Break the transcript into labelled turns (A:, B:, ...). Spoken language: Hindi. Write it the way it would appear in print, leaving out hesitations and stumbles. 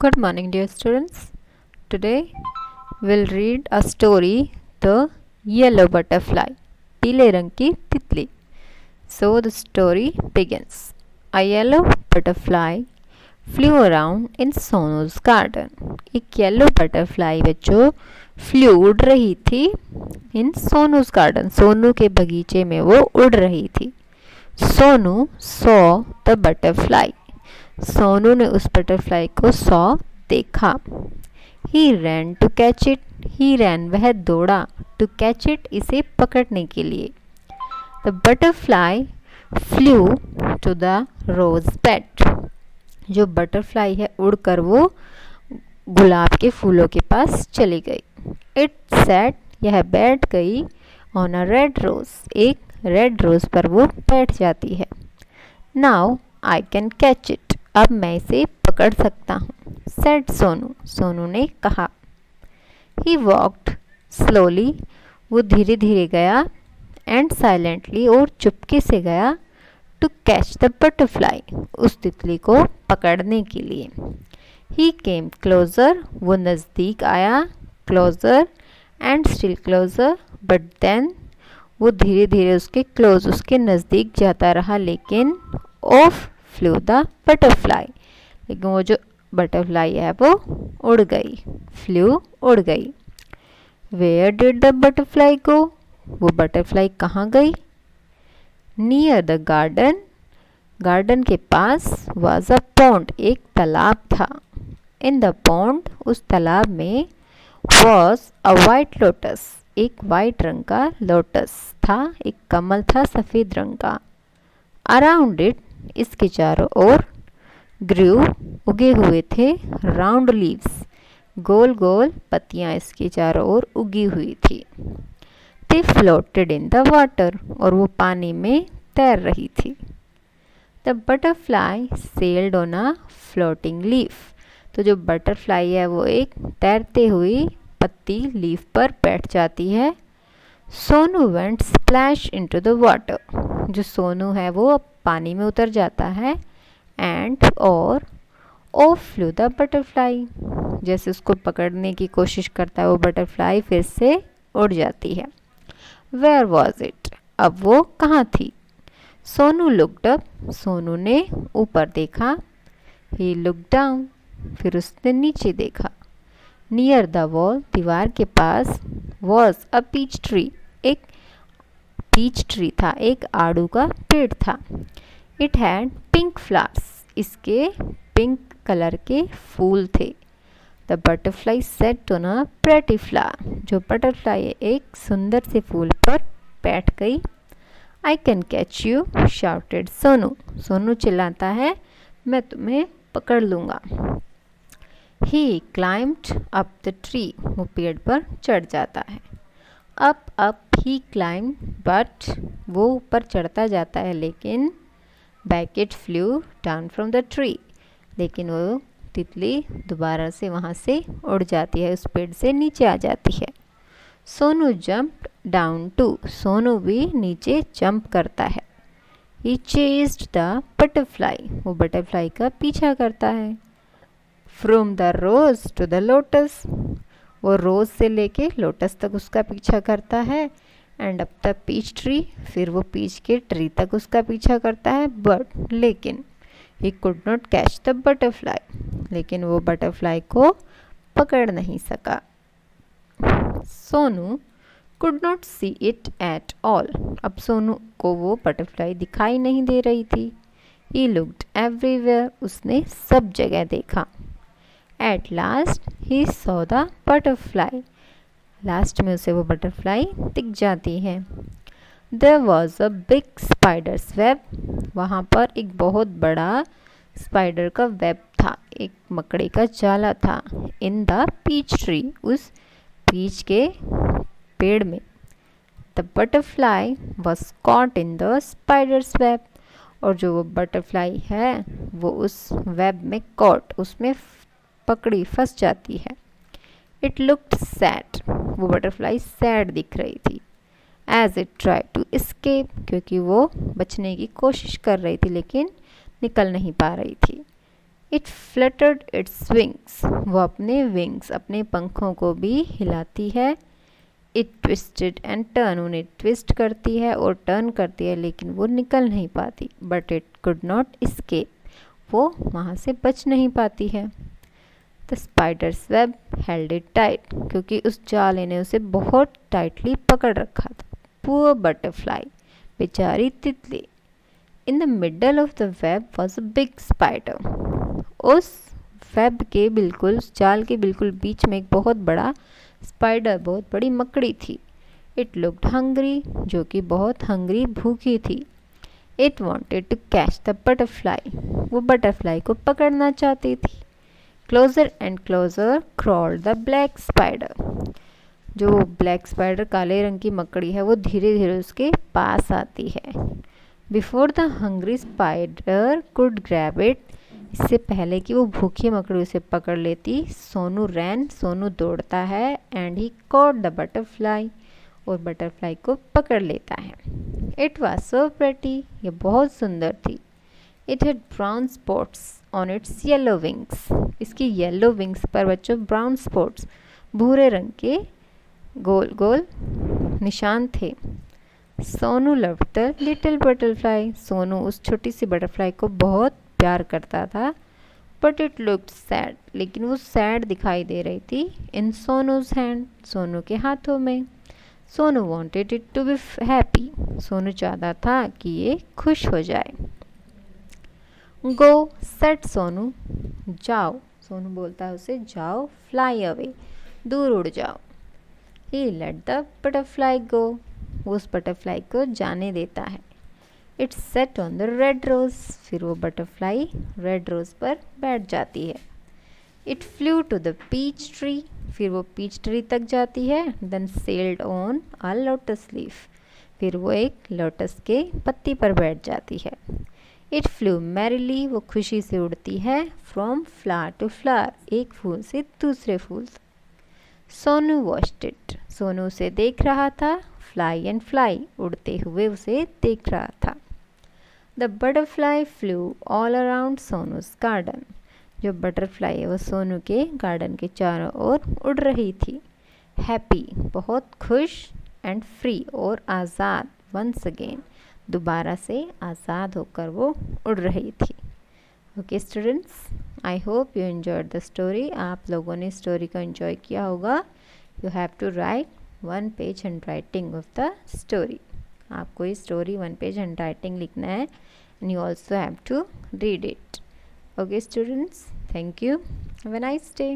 A: Good morning, dear students. Today we'll read a story, The Yellow Butterfly, पीले रंग की तितली. So the story begins. A yellow butterfly flew around in Sonu's garden. एक येलो बटरफ्लाई बच्चों फ्लू उड़ रही थी इन सोनू's गार्डन. सोनू के बगीचे में वो उड़ रही थी. Sonu saw the butterfly. Sonu ने उस बटरफ्लाई को सॉ देखा. He ran to catch it. He ran वह दौड़ा. टू कैच इट इसे पकड़ने के लिए. The butterfly flew to the rose bed. जो बटरफ्लाई है उड़कर वो गुलाब के फूलों के पास चली गई. इट सेट यह बैठ गई ऑन अ रेड रोज. एक रेड रोज पर वो बैठ जाती है. Now I can catch it. अब मैं इसे पकड़ सकता हूँ. सेड सोनू. सोनू ने कहा. ही वॉक्ड स्लोली. वो धीरे धीरे गया. एंड साइलेंटली और चुपके से गया. To catch the butterfly. उस तितली को पकड़ने के लिए. He came closer. वो नज़दीक आया. Closer and still closer. But then वो धीरे धीरे उसके नज़दीक जाता रहा. लेकिन ऑफ फ्लू द बटरफ्लाई. लेकिन वो जो बटरफ्लाई है वो उड़ गई. फ्लू उड़ गई. Where did the butterfly go. वो बटरफ्लाई कहाँ गई. Near the garden. गार्डन के पास वॉज अ पॉन्ड. एक तालाब था. In the pond. उस तालाब में वॉज अ वाइट लोटस. एक वाइट रंग का लोटस था. एक कमल था सफ़ेद रंग का. Around it. इसके चारों ओर ग्रू उगे हुए थे. Round leaves. गोल गोल पत्तियां इसके चारों ओर उगी हुई थी. दे फ्लोटेड इन द वाटर. और वो पानी में तैर रही थी. The butterfly sailed on a floating leaf. तो जो बटरफ्लाई है वो एक तैरते हुई पत्ती लीफ पर बैठ जाती है. Sonu went splash into the water. जो सोनू है वो पानी में उतर जाता है. एंड और ऑफ फ्लू द बटरफ्लाई. जैसे उसको पकड़ने की कोशिश करता है वो बटरफ्लाई फिर से उड़ जाती है. Where was it. अब वो कहाँ थी. Sonu looked up. सोनू ने ऊपर देखा. He look down. फिर उसने नीचे देखा. Near the wall. दीवार के पास. Was a peach tree. एक पीच ट्री था. एक आड़ू का पेड़ था. It had pink flowers. इसके पिंक कलर के फूल थे. The butterfly sat on a pretty flower. जो बटरफ्लाई एक सुंदर से फूल पर बैठ गई. I can catch you shouted Sonu. Sonu चिल्लाता है मैं तुम्हें पकड़ लूँगा. ही क्लाइम्ड अप द ट्री. वो पेड़ पर चढ़ जाता है. Up he climb. बट वो ऊपर चढ़ता जाता है लेकिन back it flew down from the tree. लेकिन वो तितली दोबारा से वहाँ से उड़ जाती है. उस पेड़ से नीचे आ जाती है. Sonu jumped down too. Sonu भी नीचे जंप करता है. He chased the butterfly. वो बटरफ्लाई का पीछा करता है. From the rose to the lotus. वो रोज से लेके लोटस तक उसका पीछा करता है. And up the peach tree. फिर वो पीच के ट्री तक उसका पीछा करता है. बट लेकिन he could not catch the butterfly. लेकिन वो बटरफ्लाई को पकड़ नहीं सका. Sonu could not see it at all. अब सोनू को वो बटरफ्लाई दिखाई नहीं दे रही थी. He looked everywhere. उसने सब जगह देखा. At last he saw the butterfly. Last में उसे वो बटरफ्लाई दिख जाती है. There was a big spider's web. वहाँ पर एक बहुत बड़ा स्पाइडर का वेब था. एक मकड़े का जाला था. In the peach tree. उस पीच के पेड़ में. The butterfly was caught in the spider's web. और जो वो बटरफ्लाई है वो उस वेब में कॉट उसमें पकड़ी फंस जाती है. It looked sad. वो बटरफ्लाई सैड दिख रही थी. As it try to escape. क्योंकि वो बचने की कोशिश कर रही थी लेकिन निकल नहीं पा रही थी. इट फ्लटर्ड इट्स विंग्स, वो अपने विंग्स अपने पंखों को भी हिलाती है। इट ट्विस्टेड एंड टर्न, उन्हें ट्विस्ट करती है और टर्न करती है लेकिन वो निकल नहीं पाती। But it could not escape, वो वहाँ से बच नहीं पाती है। The spider's web held it tight, क्योंकि उस जाले ने उसे बहुत टाइटली पकड़ रखा था। पुअर बटरफ्लाई, बेचारी तितली। In the middle of the web was a big spider, उस वेब के बिल्कुल, उस जाल के बिल्कुल बीच में एक बहुत बड़ा स्पाइडर, बहुत बड़ी मकड़ी थी। इट लुक्ड हंग्री, जो कि बहुत हंग्री, भूखी थी। It wanted to catch the butterfly, वो बटरफ्लाई को पकड़ना चाहती थी। Closer and closer crawled the black spider, जो ब्लैक स्पाइडर, काले रंग की मकड़ी है, वो धीरे धीरे उसके पास आती है। Before the hungry spider could grab it, इससे पहले कि वो भूखी मकड़ी उसे पकड़ लेती, सोनू रैन, सोनू दौड़ता है। And he caught the butterfly, और बटरफ्लाई को पकड़ लेता है। इट वॉज सो प्रेटी, ये बहुत सुंदर थी। It had brown spots on it's yellow wings, इसकी येलो विंग्स पर बच्चों ब्राउन स्पॉट्स, भूरे रंग के गोल गोल निशान थे। Sonu loved the little butterfly, Sonu उस छोटी सी बटरफ्लाई को बहुत प्यार करता था। बट इट लुक्ड सैड, लेकिन वो सैड दिखाई दे रही थी। इन सोनूज हैंड, सोनू के हाथों में। Sonu wanted it to be happy, Sonu चाहता था कि ये खुश हो जाए। गो सेट सोनू, जाओ, सोनू बोलता है उसे, जाओ। फ्लाई अवे, दूर उड़ जाओ। He let the butterfly go, वो उस बटरफ्लाई को जाने देता है। It sat on the red rose, फिर वो बटरफ्लाई रेड रोज पर बैठ जाती है। It flew to the peach tree, फिर वो पीच ट्री तक जाती है। Then settled on a lotus leaf, फिर वो एक लोटस के पत्ती पर बैठ जाती है। इट फ्लू मैरिली, वो खुशी से उड़ती है। फ्रॉम फ्लावर टू फ्लावर, एक फूल से दूसरे फूल तक। सोनू वॉच्ड इट, सोनू उसे देख रहा था। फ्लाई एंड फ्लाई, उड़ते हुए उसे देख रहा था। The butterfly flu all around सोनूज garden, जो बटरफ्लाई है वो सोनू के गार्डन के चारों ओर उड़ रही थी। हैप्पी, बहुत खुश। एंड फ्री, और आज़ाद। वंस अगेन, दोबारा से आज़ाद होकर वो उड़ रही थी। Okay students, I hope you enjoyed the story. आप लोगों ने स्टोरी को एंजॉय किया होगा। You have to write 1 page hand writing of the story, आपको ये स्टोरी 1 पेज हैंड राइटिंग लिखना है। And you also have to read it. Okay students, thank you. Have a nice day.